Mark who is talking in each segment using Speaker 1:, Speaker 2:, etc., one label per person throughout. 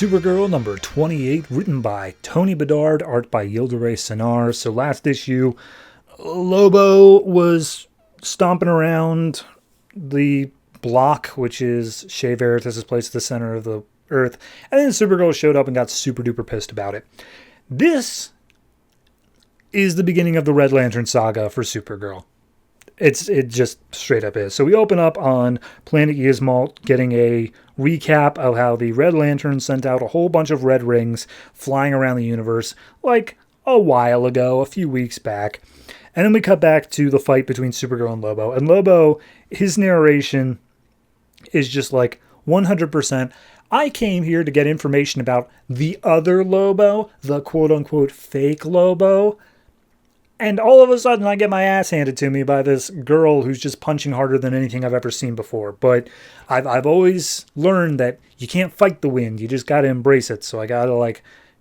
Speaker 1: Supergirl number 28, written by Tony Bedard, art by Yildiray Cinar. So last issue, Lobo was stomping around the block, which is Shea Veritas' place at the center of the Earth, and then Supergirl showed up and got super duper pissed about it. This is the beginning of the Red Lantern saga for Supergirl. It just straight up is. So we open up on Planet Yzmalt, getting a recap of how the Red Lantern sent out a whole bunch of red rings flying around the universe like a while ago, a few weeks back. And then we cut back to the fight between Supergirl and Lobo. And Lobo, his narration is just like 100%. I came here to get information about the other Lobo, the quote-unquote fake Lobo. And all of a sudden, I get my ass handed to me by this girl who's just punching harder than anything I've ever seen before. But I've always learned that you can't fight the wind. You just got to embrace it. So I got to,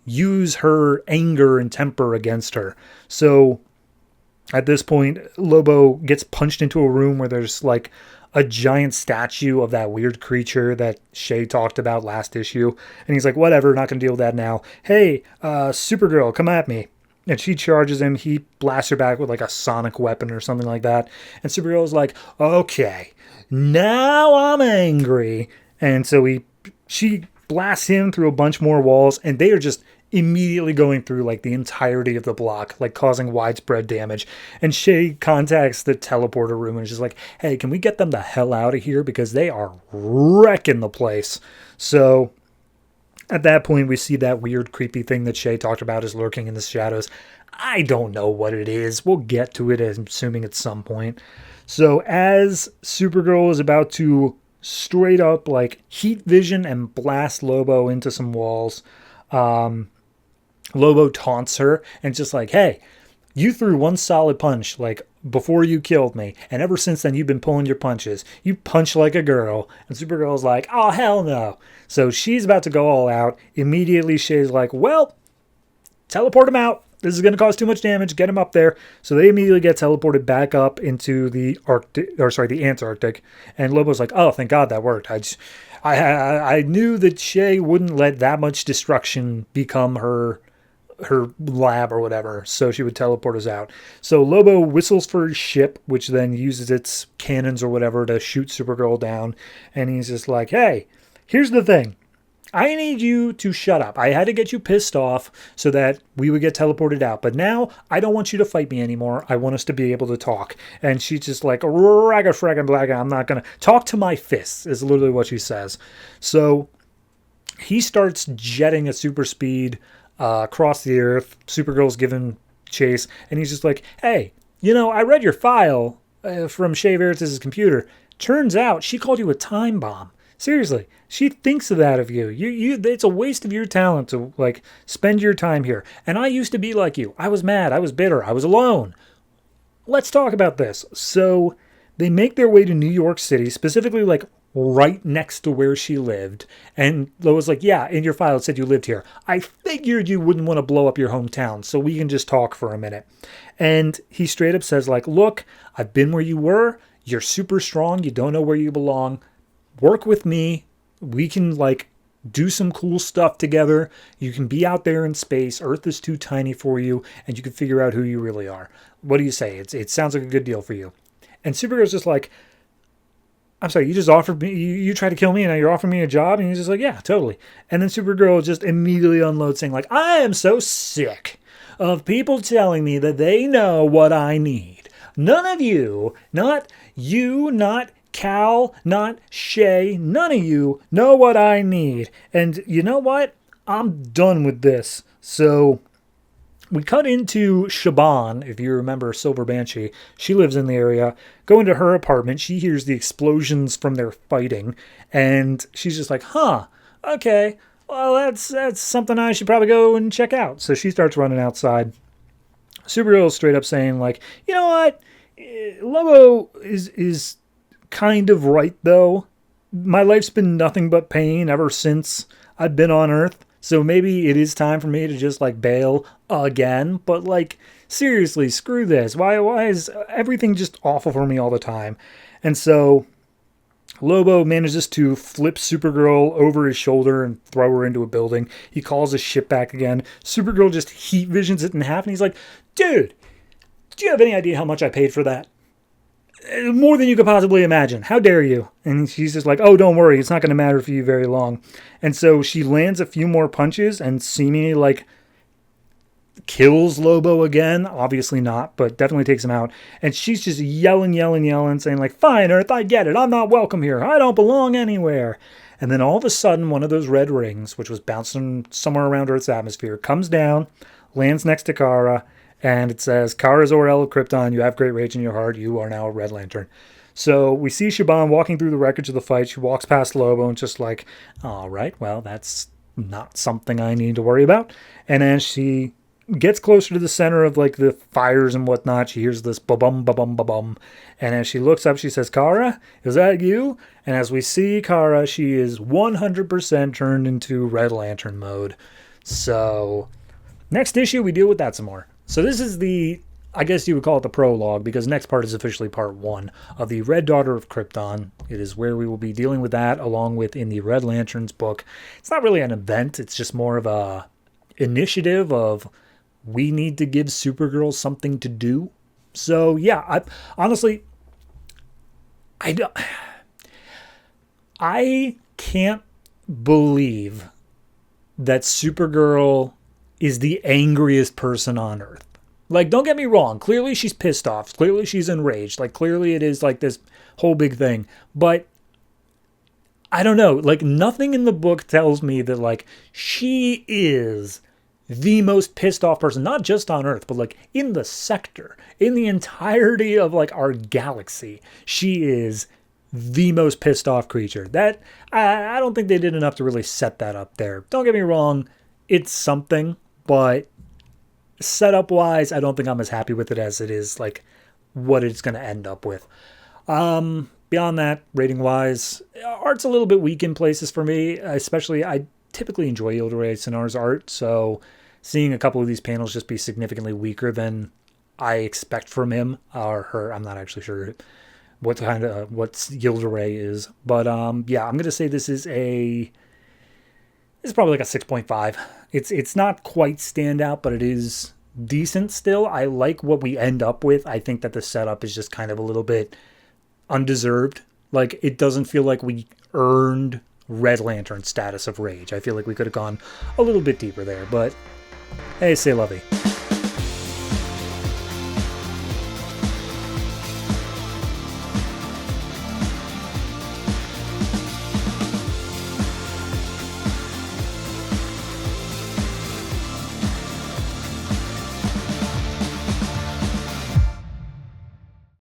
Speaker 1: use her anger and temper against her. So at this point, Lobo gets punched into a room where there's, a giant statue of that weird creature that Shea talked about last issue. And he's like, whatever, not going to deal with that now. Hey, Supergirl, come at me. And she charges him. He blasts her back with a sonic weapon or something like that. And Supergirl's like, okay, now I'm angry. And so she blasts him through a bunch more walls. And they are just immediately going through the entirety of the block, causing widespread damage. And Shea contacts the teleporter room and is just like, hey, can we get them the hell out of here? Because they are wrecking the place. So at that point, we see that weird, creepy thing that Shea talked about is lurking in the shadows. I don't know what it is. We'll get to it, I'm assuming at some point. So as Supergirl is about to straight up, heat vision and blast Lobo into some walls, Lobo taunts her and just hey, you threw one solid punch, before you killed me. And ever since then, you've been pulling your punches. You punch like a girl. And Supergirl's like, oh, hell no. So she's about to go all out. Immediately, Shea's like, well, teleport him out. This is going to cause too much damage. Get him up there. So they immediately get teleported back up into the Antarctic. And Lobo's like, oh, thank God that worked. I knew that Shea wouldn't let that much destruction become her lab or whatever, so she would teleport us out. So Lobo whistles for his ship, which then uses its cannons or whatever to shoot Supergirl down, and he's just like, hey, here's the thing. I need you to shut up. I had to get you pissed off so that we would get teleported out, but now I don't want you to fight me anymore. I want us to be able to talk. And she's just like, ragga fragga blagga, I'm not gonna talk to my fists, is literally what she says. So he starts jetting at super speed across the Earth. Supergirl's giving chase, and he's just like, hey, I read your file from Shea Veritas' computer. Turns out she called you a time bomb. Seriously, she thinks of that of you. It's a waste of your talent to spend your time here. And I used to be like you. I was mad. I was bitter. I was alone. Let's talk about this. So they make their way to New York City, specifically right next to where she lived. And Lois like, yeah, in your file it said you lived here. I figured you wouldn't want to blow up your hometown, so we can just talk for a minute. And he straight up says look, I've been where you were. You're super strong. You don't know where you belong. Work with me. We can do some cool stuff together. You can be out there in space. Earth is too tiny for you, and you can figure out who you really are. What do you say? It sounds like a good deal for you. And Supergirl's just like, I'm sorry, you just offered me, you tried to kill me and now you're offering me a job? And he's just like, yeah, totally. And then Supergirl just immediately unloads saying I am so sick of people telling me that they know what I need. None of you, not Cal, not Shea, none of you know what I need. And you know what? I'm done with this. So we cut into Shaban, if you remember Silver Banshee. She lives in the area. Go into her apartment. She hears the explosions from their fighting. And she's just like, huh, okay. Well, that's something I should probably go and check out. So she starts running outside. Supergirl is straight up saying, you know what? Lobo is kind of right, though. My life's been nothing but pain ever since I've been on Earth. So maybe it is time for me to just bail again. But seriously, screw this. Why is everything just awful for me all the time? And so Lobo manages to flip Supergirl over his shoulder and throw her into a building. He calls his ship back again. Supergirl just heat visions it in half, and he's like, dude, do you have any idea how much I paid for that? More than you could possibly imagine. How dare you? And she's just like, oh, don't worry. It's not going to matter for you very long. And so she lands a few more punches and seemingly like kills Lobo again. Obviously not, but definitely takes him out. And she's just yelling, saying like, fine, Earth, I get it. I'm not welcome here. I don't belong anywhere. And then all of a sudden, one of those red rings, which was bouncing somewhere around Earth's atmosphere, comes down, lands next to Kara, and it says, Kara Zor-El of Krypton, you have great rage in your heart. You are now a Red Lantern. So we see Shaban walking through the wreckage of the fight. She walks past Lobo and just like, all right, well, that's not something I need to worry about. And as she gets closer to the center of like the fires and whatnot, she hears this ba-bum, ba-bum, ba-bum. And as she looks up, she says, Kara, is that you? And as we see Kara, she is 100% turned into Red Lantern mode. So next issue, we deal with that some more. So this is the, I guess you would call it the prologue, because next part is officially part 1 of the Red Daughter of Krypton. It is where we will be dealing with that along with in the Red Lanterns book. It's not really an event. It's just more of a initiative of we need to give Supergirl something to do. So yeah, I can't believe that Supergirl is the angriest person on Earth. Like, don't get me wrong. Clearly she's pissed off. Clearly she's enraged. Like, clearly it is like this whole big thing. But I don't know. Like, nothing in the book tells me that, like, she is the most pissed off person, not just on Earth, but like in the sector, in the entirety of like our galaxy. She is the most pissed off creature. That I don't think they did enough to really set that up there. Don't get me wrong, it's something, but setup wise, I don't think I'm as happy with it as it is like what it's going to end up with. Beyond that, rating wise, art's a little bit weak in places for me, especially I typically enjoy Yildiray Sinar's art, so seeing a couple of these panels just be significantly weaker than I expect from him or her, I'm not actually sure what Yildiray is, but yeah, I'm gonna say this is probably like a 6.5. It's not quite standout, but it is decent still. I like what we end up with. I think that the setup is just kind of a little bit undeserved. Like, it doesn't feel like we earned Red Lantern status of rage. I feel like we could have gone a little bit deeper there, but hey, c'est la vie.